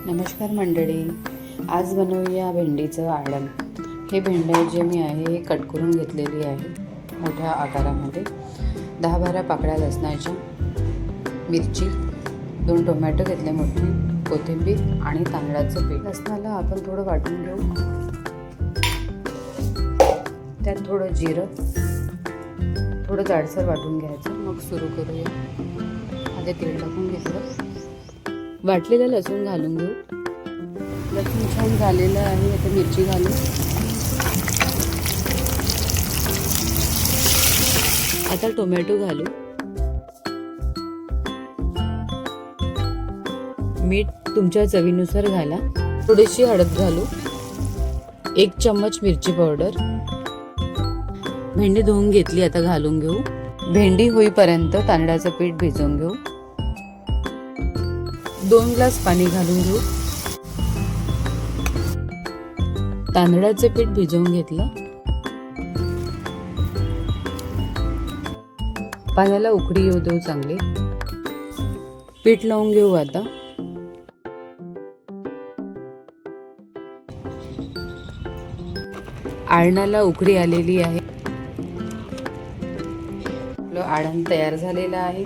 नमस्कार मंडळी, आज बनवूया भेंडीचं आळण। हे भेंडे जे मी आहे हे कट करून घेतलेली आहे मोठ्या आकारामध्ये। 10-12 पाकळ्या लसणाच्या, मिरची, 2 टोमॅटो घेतले मोठे, कोथिंबीर आणि तांदळाचं पीठ। लसणाला आपण थोडं वाटून घेऊ, त्यात थोडं जिरं, थोडं जाडसर वाटून घ्यायचं। मग सुरू करूया। आधी तेल टाकून घेतलं, वाटलेलं लसूण घालून घेऊ। लसूण छान झालेलं आहे, आता मिरची घालू। आता टोमॅटो घालू, मीठ तुमच्या चवीनुसार घाला, थोडीशी हळद घालू, 1 चम्मच मिरची पावडर। भेंडी धुवून घेतली, आता घालून घेऊ। भेंडी होईपर्यंत तांदळाचं पीठ भिजवून घेऊ। 2 ग्लास पाणी घालून घेऊ। तांदळाचे पीठ भिजवून घेतलं, पाण्याला उकळी येऊ देऊ चांगली। पीठ लावून घेऊ आता। आळणाला उकळी आलेली आहे, आपलं आळण तयार झालेलं आहे।